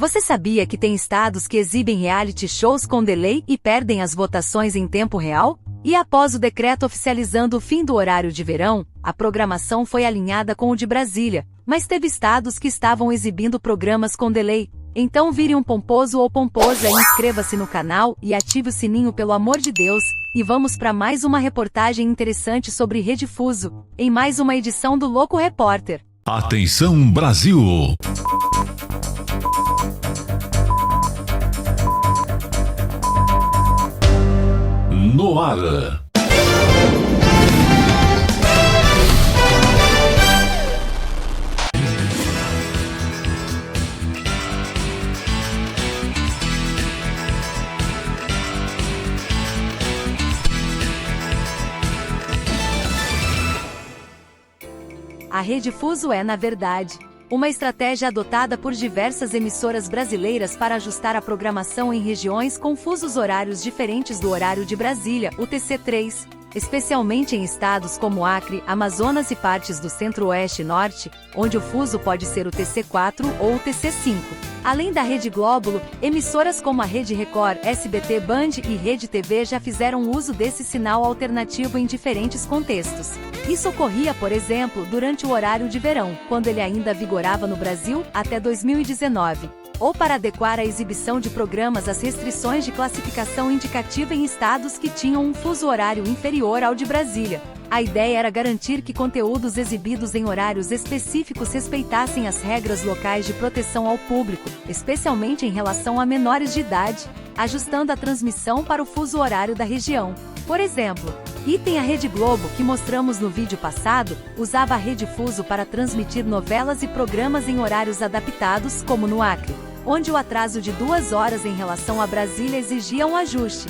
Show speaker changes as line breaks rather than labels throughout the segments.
Você sabia que tem estados que exibem reality shows com delay e perdem as votações em tempo real? E após o decreto oficializando o fim do horário de verão, a programação foi alinhada com o de Brasília, mas teve estados que estavam exibindo programas com delay. Então vire um pomposo ou pomposa e inscreva-se no canal e ative o sininho pelo amor de Deus, e vamos para mais uma reportagem interessante sobre Rede Fuso, em mais uma edição do Louco Repórter.
Atenção Brasil! No ar.
A Rede Fuso é, na verdade, uma estratégia adotada por diversas emissoras brasileiras para ajustar a programação em regiões com fusos horários diferentes do horário de Brasília, o TC3, especialmente em estados como Acre, Amazonas e partes do Centro-Oeste e Norte, onde o fuso pode ser o TC4 ou o TC5. Além da Rede Glóbulo, emissoras como a Rede Record, SBT, Band e Rede TV já fizeram uso desse sinal alternativo em diferentes contextos. Isso ocorria, por exemplo, durante o horário de verão, quando ele ainda vigorava no Brasil, até 2019. Ou para adequar a exibição de programas às restrições de classificação indicativa em estados que tinham um fuso horário inferior ao de Brasília. A ideia era garantir que conteúdos exibidos em horários específicos respeitassem as regras locais de proteção ao público, especialmente em relação a menores de idade, ajustando a transmissão para o fuso horário da região. Por exemplo, a Rede Globo, que mostramos no vídeo passado, usava a Rede Fuso para transmitir novelas e programas em horários adaptados, como no Acre, onde o atraso de 2 horas em relação a Brasília exigia um ajuste.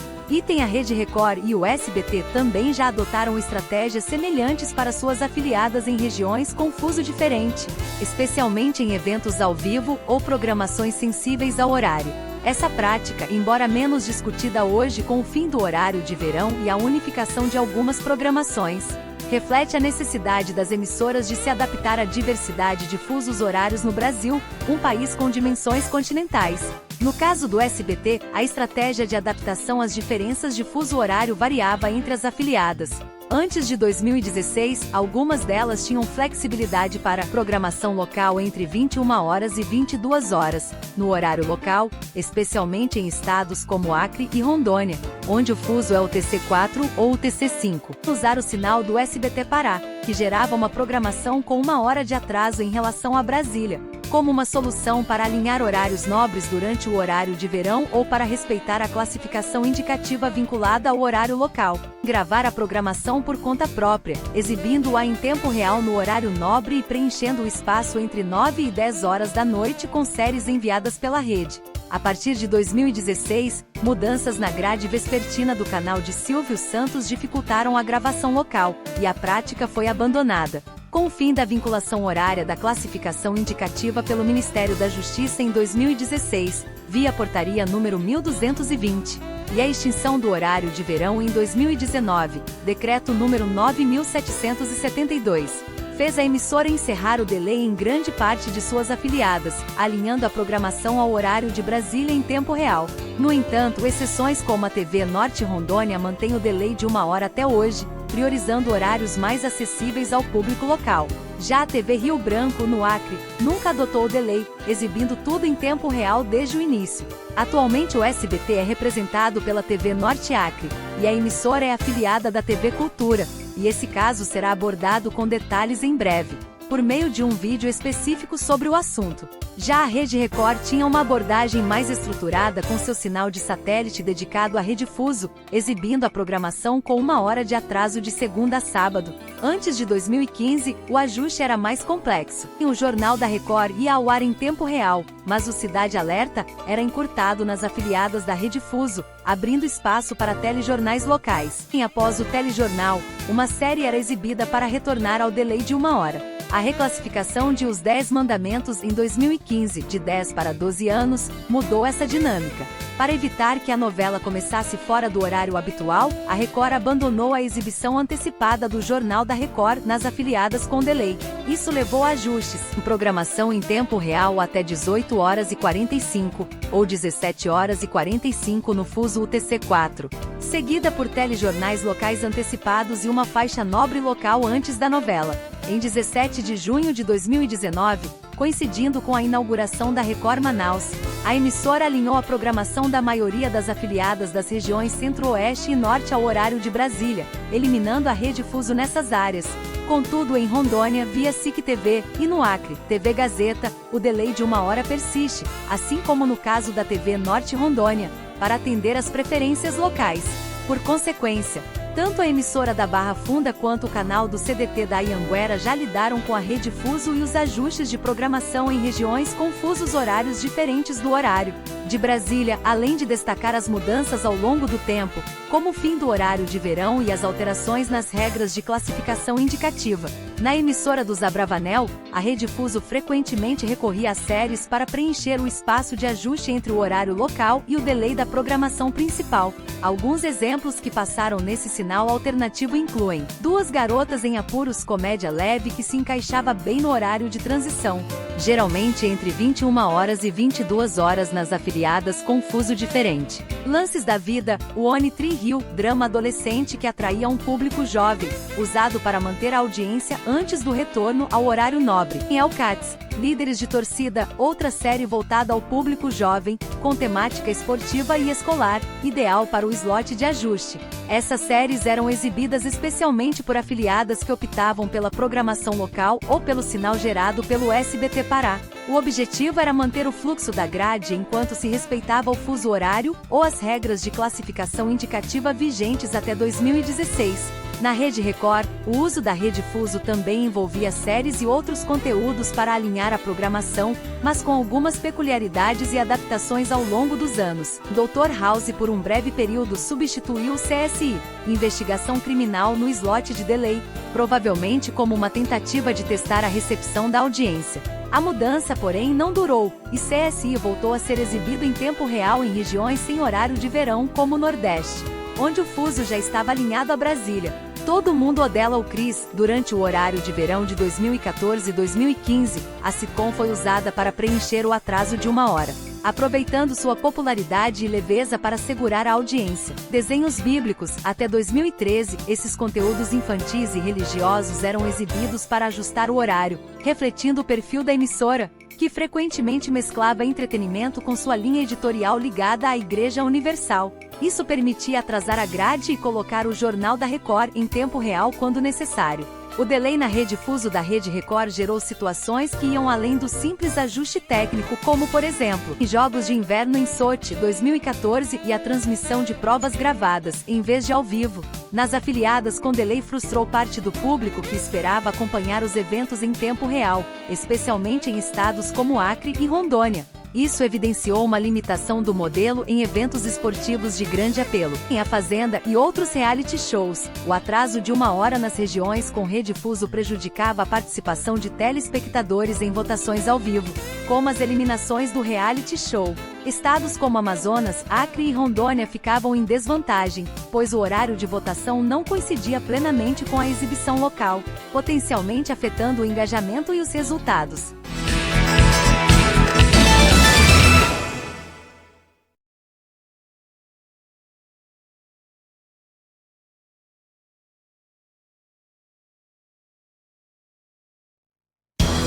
A Rede Record e o SBT também já adotaram estratégias semelhantes para suas afiliadas em regiões com fuso diferente, especialmente em eventos ao vivo ou programações sensíveis ao horário. Essa prática, embora menos discutida hoje com o fim do horário de verão e a unificação de algumas programações, reflete a necessidade das emissoras de se adaptar à diversidade de fusos horários no Brasil, um país com dimensões continentais. No caso do SBT, a estratégia de adaptação às diferenças de fuso horário variava entre as afiliadas. Antes de 2016, algumas delas tinham flexibilidade para programação local entre 21 horas e 22 horas, no horário local, especialmente em estados como Acre e Rondônia, onde o fuso é o TC4 ou o TC5. Usar o sinal do SBT Pará, que gerava uma programação com 1 hora de atraso em relação a Brasília, como uma solução para alinhar horários nobres durante o horário de verão ou para respeitar a classificação indicativa vinculada ao horário local. Gravar a programação por conta própria, exibindo-a em tempo real no horário nobre e preenchendo o espaço entre 9 e 10 horas da noite com séries enviadas pela rede. A partir de 2016, mudanças na grade vespertina do canal de Silvio Santos dificultaram a gravação local, e a prática foi abandonada. Com o fim da vinculação horária da classificação indicativa pelo Ministério da Justiça em 2016, via portaria número 1220, e a extinção do horário de verão em 2019, decreto número 9772, fez a emissora encerrar o delay em grande parte de suas afiliadas, alinhando a programação ao horário de Brasília em tempo real. No entanto, exceções como a TV Norte Rondônia mantêm o delay de 1 hora até hoje, priorizando horários mais acessíveis ao público local. Já a TV Rio Branco, no Acre, nunca adotou o delay, exibindo tudo em tempo real desde o início. Atualmente o SBT é representado pela TV Norte Acre, e a emissora é afiliada da TV Cultura, e esse caso será abordado com detalhes em breve, por meio de um vídeo específico sobre o assunto. Já a Rede Record tinha uma abordagem mais estruturada com seu sinal de satélite dedicado à Rede Fuso, exibindo a programação com 1 hora de atraso de segunda a sábado. Antes de 2015, o ajuste era mais complexo. O Jornal da Record ia ao ar em tempo real, mas o Cidade Alerta era encurtado nas afiliadas da Rede Fuso, abrindo espaço para telejornais locais. Após o telejornal, uma série era exibida para retornar ao delay de 1 hora. A reclassificação de Os 10 Mandamentos em 2015, de 10 para 12 anos, mudou essa dinâmica. Para evitar que a novela começasse fora do horário habitual, a Record abandonou a exibição antecipada do Jornal da Record nas afiliadas com delay. Isso levou a ajustes em programação em tempo real até 18 horas e 45, ou 17 horas e 45 no fuso UTC-4, seguida por telejornais locais antecipados e uma faixa nobre local antes da novela. Em 17 de junho de 2019, coincidindo com a inauguração da Record Manaus, a emissora alinhou a programação da maioria das afiliadas das regiões Centro-Oeste e Norte ao horário de Brasília, eliminando a rede fuso nessas áreas. Contudo, em Rondônia, via SIC TV, e no Acre, TV Gazeta, o delay de 1 hora persiste, assim como no caso da TV Norte Rondônia, para atender às preferências locais. Por consequência, tanto a emissora da Barra Funda quanto o canal do CDT da Anhanguera já lidaram com a rede fuso e os ajustes de programação em regiões com fusos horários diferentes do horário de Brasília, além de destacar as mudanças ao longo do tempo, como o fim do horário de verão e as alterações nas regras de classificação indicativa. Na emissora dos Abravanel, a rede fuso frequentemente recorria a séries para preencher o espaço de ajuste entre o horário local e o delay da programação principal. Alguns exemplos que passaram nesse sinal alternativo incluem Duas Garotas em Apuros, comédia leve que se encaixava bem no horário de transição, geralmente entre 21 horas e 22 horas nas afiliadas com fuso diferente. Lances da Vida, o One Tree Hill, drama adolescente que atraía um público jovem, usado para manter a audiência antes do retorno ao horário nobre. Em Hellcats, Líderes de Torcida, outra série voltada ao público jovem, com temática esportiva e escolar, ideal para o slot de ajuste. Essas séries eram exibidas especialmente por afiliadas que optavam pela programação local ou pelo sinal gerado pelo SBT Pará. O objetivo era manter o fluxo da grade enquanto se respeitava o fuso horário ou as regras de classificação indicativa vigentes até 2016. Na Rede Record, o uso da rede fuso também envolvia séries e outros conteúdos para alinhar a programação, mas com algumas peculiaridades e adaptações ao longo dos anos. Dr. House por um breve período substituiu o CSI, investigação criminal no slot de delay, provavelmente como uma tentativa de testar a recepção da audiência. A mudança, porém, não durou, e CSI voltou a ser exibido em tempo real em regiões sem horário de verão como o Nordeste, onde o fuso já estava alinhado a Brasília. Todo mundo odeia o Chris. Durante o horário de verão de 2014 e 2015, a sitcom foi usada para preencher o atraso de 1 hora, aproveitando sua popularidade e leveza para segurar a audiência. Desenhos bíblicos. Até 2013, esses conteúdos infantis e religiosos eram exibidos para ajustar o horário, refletindo o perfil da emissora, que frequentemente mesclava entretenimento com sua linha editorial ligada à Igreja Universal. Isso permitia atrasar a grade e colocar o Jornal da Record em tempo real quando necessário. O delay na rede fuso da Rede Record gerou situações que iam além do simples ajuste técnico, como por exemplo, em Jogos de Inverno em Sochi, 2014, e a transmissão de provas gravadas, em vez de ao vivo, nas afiliadas com delay frustrou parte do público que esperava acompanhar os eventos em tempo real, especialmente em estados como Acre e Rondônia. Isso evidenciou uma limitação do modelo em eventos esportivos de grande apelo. Em A Fazenda e outros reality shows, o atraso de 1 hora nas regiões com rede fuso prejudicava a participação de telespectadores em votações ao vivo, como as eliminações do reality show. Estados como Amazonas, Acre e Rondônia ficavam em desvantagem, pois o horário de votação não coincidia plenamente com a exibição local, potencialmente afetando o engajamento e os resultados.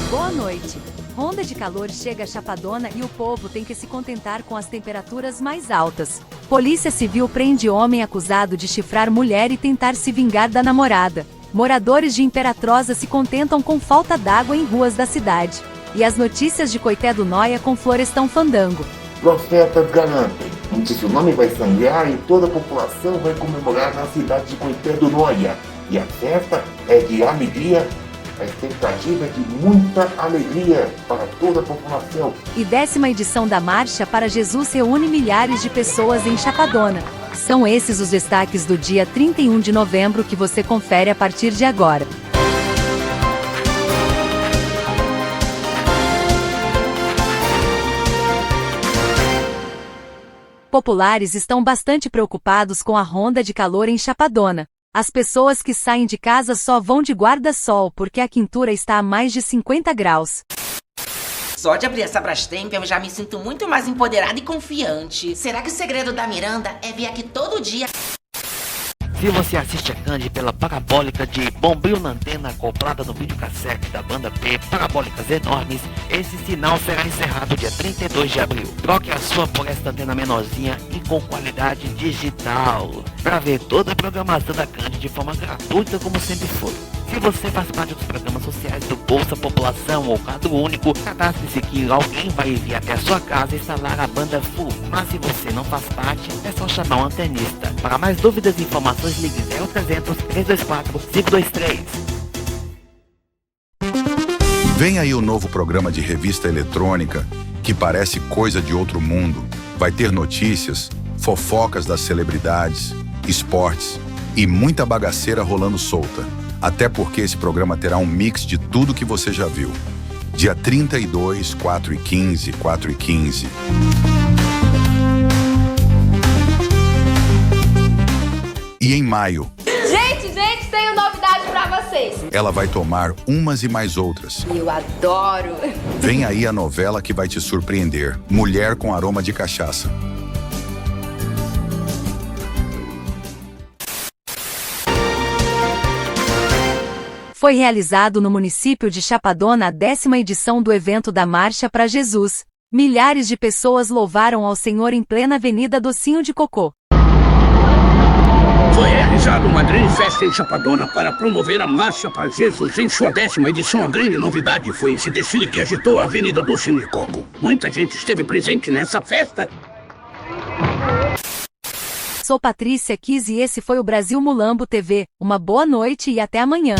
Boa noite. Onda de calor chega a Chapadona e o povo tem que se contentar com as temperaturas mais altas. Polícia Civil prende homem acusado de chifrar mulher e tentar se vingar da namorada. Moradores de Imperatrosa se contentam com falta d'água em ruas da cidade. E as notícias de Coité do Noia com Florestão Fandango.
Profetas garantem, um tsunami vai sangrar e toda a população vai comemorar na cidade de Coité do Noia. E a festa é de alegria. A expectativa é de muita alegria para toda a população.
E 10ª edição da Marcha para Jesus reúne milhares de pessoas em Chapadona. São esses os destaques do dia 31 de novembro que você confere a partir de agora. Populares estão bastante preocupados com a onda de calor em Chapadona. As pessoas que saem de casa só vão de guarda-sol porque a quintura está a mais de 50 graus.
Só de abrir essa Brastemp eu já me sinto muito mais empoderada e confiante. Será que o segredo da Miranda é vir aqui todo dia?
Se você assiste a Candy pela parabólica de bombril na antena acoplada no videocassete da banda P, parabólicas enormes, esse sinal será encerrado dia 32 de abril. Troque a sua por esta antena menorzinha e com qualidade digital, para ver toda a programação da Candy de forma gratuita como sempre foi. Se você faz parte dos programas sociais do Bolsa População ou Cadro Único, cadastre-se que alguém vai vir até a sua casa instalar a banda full. Mas se você não faz parte, é só chamar um antenista. Para mais dúvidas e informações, ligue 0300 324 523.
Vem aí o novo programa de revista eletrônica, que parece coisa de outro mundo. Vai ter notícias, fofocas das celebridades, esportes e muita bagaceira rolando solta. Até porque esse programa terá um mix de tudo que você já viu. Dia 32, 4h15, 4h15. E em maio,
Gente, tenho novidade pra vocês.
ela vai tomar umas e mais outras.
Eu adoro.
Vem aí a novela que vai te surpreender. Mulher com aroma de cachaça.
Foi realizado no município de Chapadona a 10ª edição do evento da Marcha para Jesus. Milhares de pessoas louvaram ao Senhor em plena Avenida Docinho de Cocô.
Foi realizada uma grande festa em Chapadona para promover a Marcha para Jesus em sua 10ª edição. A grande novidade foi esse desfile que agitou a Avenida Docinho de Cocô. Muita gente esteve presente nessa festa.
Sou Patrícia Kiss e esse foi o Brasil Mulambo TV. Uma boa noite e até amanhã.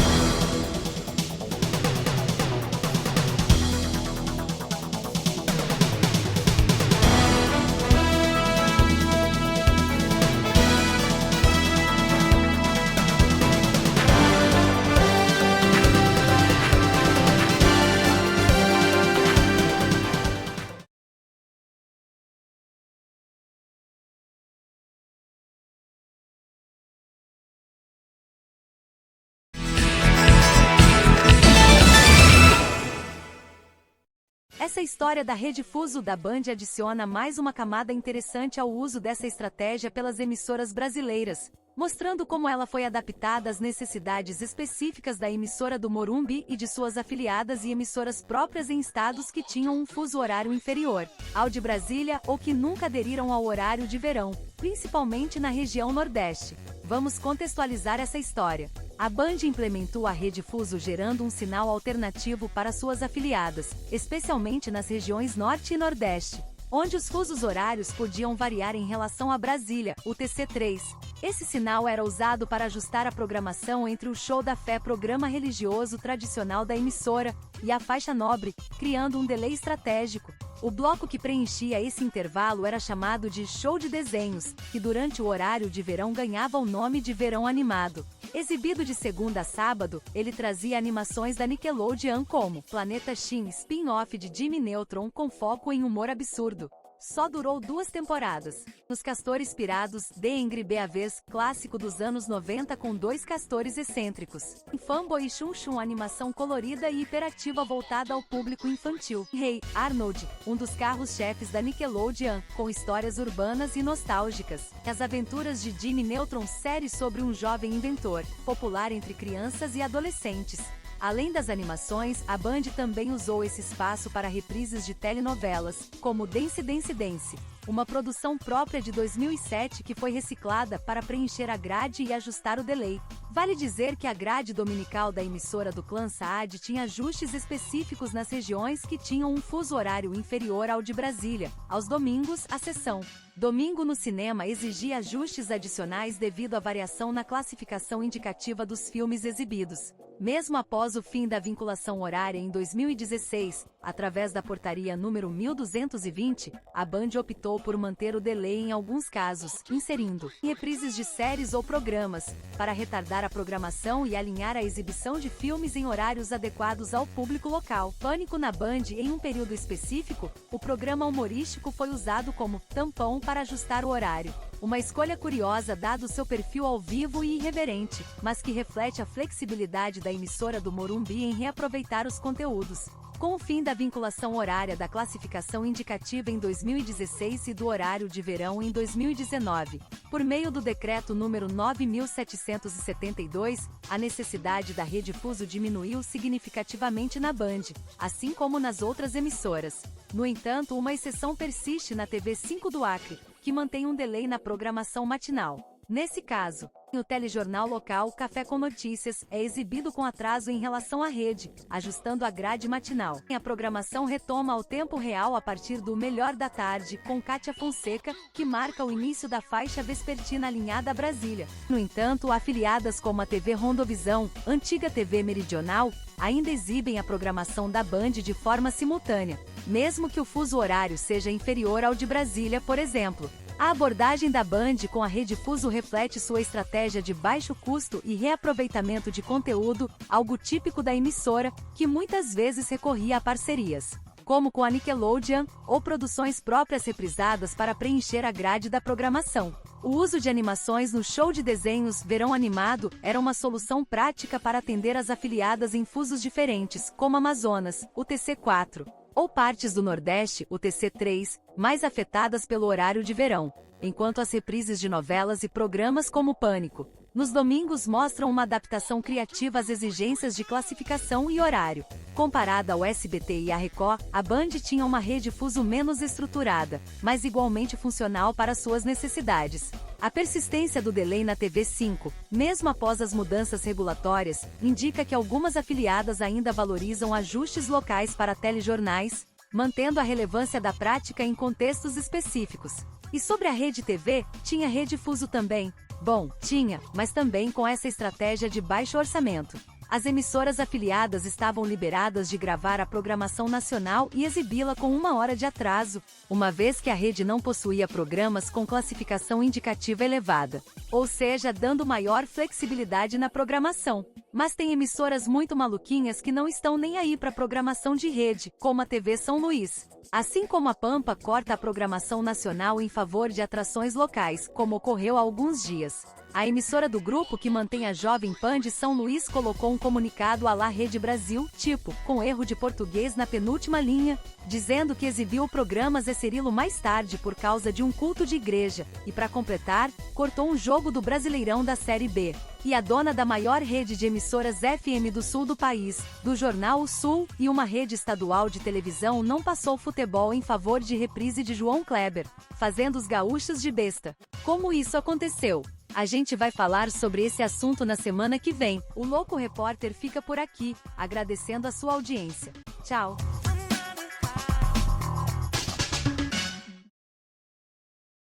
Essa história da Rede Fuso da Band adiciona mais uma camada interessante ao uso dessa estratégia pelas emissoras brasileiras, mostrando como ela foi adaptada às necessidades específicas da emissora do Morumbi e de suas afiliadas e emissoras próprias em estados que tinham um fuso horário inferior ao de Brasília ou que nunca aderiram ao horário de verão, principalmente na região Nordeste. Vamos contextualizar essa história. A Band implementou a Rede Fuso gerando um sinal alternativo para suas afiliadas, especialmente nas regiões Norte e Nordeste, onde os fusos horários podiam variar em relação a Brasília, o TC3. Esse sinal era usado para ajustar a programação entre o Show da Fé, programa religioso tradicional da emissora, e a faixa nobre, criando um delay estratégico. O bloco que preenchia esse intervalo era chamado de Show de Desenhos, que durante o horário de verão ganhava o nome de Verão Animado. Exibido de segunda a sábado, ele trazia animações da Nickelodeon como Planeta Shin, spin-off de Jimmy Neutron com foco em humor absurdo. Só durou 2 temporadas. Nos Castores Pirados, The Angry Beavers, clássico dos anos 90 com 2 castores excêntricos. Fanboy e Chum Chum, animação colorida e hiperativa voltada ao público infantil. Hey Arnold, um dos carros-chefes da Nickelodeon, com histórias urbanas e nostálgicas. As Aventuras de Jimmy Neutron, série sobre um jovem inventor, popular entre crianças e adolescentes. Além das animações, a Band também usou esse espaço para reprises de telenovelas, como Dance Dance Dance, uma produção própria de 2007 que foi reciclada para preencher a grade e ajustar o delay. Vale dizer que a grade dominical da emissora do Clã Saad tinha ajustes específicos nas regiões que tinham um fuso horário inferior ao de Brasília. Aos domingos, a sessão Domingo no Cinema exigia ajustes adicionais devido à variação na classificação indicativa dos filmes exibidos. Mesmo após Após o fim da vinculação horária em 2016, através da portaria número 1220, a Band optou por manter o delay em alguns casos, inserindo reprises de séries ou programas, para retardar a programação e alinhar a exibição de filmes em horários adequados ao público local. Pânico na Band. Em um período específico, o programa humorístico foi usado como tampão para ajustar o horário. Uma escolha curiosa dado seu perfil ao vivo e irreverente, mas que reflete a flexibilidade da emissora do Morumbi em reaproveitar os conteúdos. Com o fim da vinculação horária da classificação indicativa em 2016 e do horário de verão em 2019, por meio do decreto número 9.772, a necessidade da Rede Fuso diminuiu significativamente na Band, assim como nas outras emissoras. No entanto, uma exceção persiste na TV 5 do Acre, que mantém um delay na programação matinal. Nesse caso, o telejornal local Café com Notícias é exibido com atraso em relação à rede, ajustando a grade matinal. A programação retoma ao tempo real a partir do Melhor da Tarde, com Kátia Fonseca, que marca o início da faixa vespertina alinhada a Brasília. No entanto, afiliadas como a TV Rondovisão, antiga TV Meridional, ainda exibem a programação da Band de forma simultânea, mesmo que o fuso horário seja inferior ao de Brasília, por exemplo. A abordagem da Band com a Rede Fuso reflete sua estratégia de baixo custo e reaproveitamento de conteúdo, algo típico da emissora, que muitas vezes recorria a parcerias, como com a Nickelodeon, ou produções próprias reprisadas para preencher a grade da programação. O uso de animações no show de desenhos Verão Animado era uma solução prática para atender as afiliadas em fusos diferentes, como Amazonas, o TC4, ou partes do Nordeste, o TC3, mais afetadas pelo horário de verão, enquanto as reprises de novelas e programas como Pânico, nos domingos mostram uma adaptação criativa às exigências de classificação e horário. Comparada ao SBT e à Record, a Band tinha uma rede fuso menos estruturada, mas igualmente funcional para suas necessidades. A persistência do delay na TV 5, mesmo após as mudanças regulatórias, indica que algumas afiliadas ainda valorizam ajustes locais para telejornais, mantendo a relevância da prática em contextos específicos. E sobre a Rede TV, tinha Rede Fuso também? Bom, tinha, mas também com essa estratégia de baixo orçamento. As emissoras afiliadas estavam liberadas de gravar a programação nacional e exibi-la com 1 hora de atraso, uma vez que a rede não possuía programas com classificação indicativa elevada, ou seja, dando maior flexibilidade na programação. Mas tem emissoras muito maluquinhas que não estão nem aí para programação de rede, como a TV São Luís. Assim como a Pampa corta a programação nacional em favor de atrações locais, como ocorreu há alguns dias. A emissora do grupo que mantém a Jovem Pan de São Luís colocou um comunicado à la Rede Brasil, tipo, com erro de português na penúltima linha, dizendo que exibiu o programa Zé Cirilo mais tarde por causa de um culto de igreja, e para completar, cortou um jogo do Brasileirão da Série B. E a dona da maior rede de emissoras FM do sul do país, do jornal O Sul, e uma rede estadual de televisão não passou futebol em favor de reprise de João Kleber, fazendo os gaúchos de besta. Como isso aconteceu? A gente vai falar sobre esse assunto na semana que vem. O Louco Repórter fica por aqui, agradecendo a sua audiência. Tchau!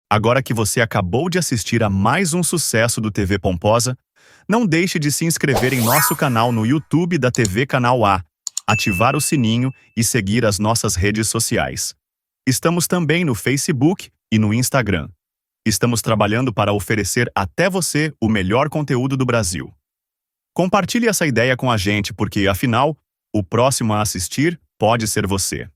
Agora que você acabou de assistir a mais um sucesso do TV Pomposa, não deixe de se inscrever em nosso canal no YouTube da TV Canal A, ativar o sininho e seguir as nossas redes sociais. Estamos também no Facebook e no Instagram. Estamos trabalhando para oferecer até você o melhor conteúdo do Brasil. Compartilhe essa ideia com a gente porque, afinal, o próximo a assistir pode ser você.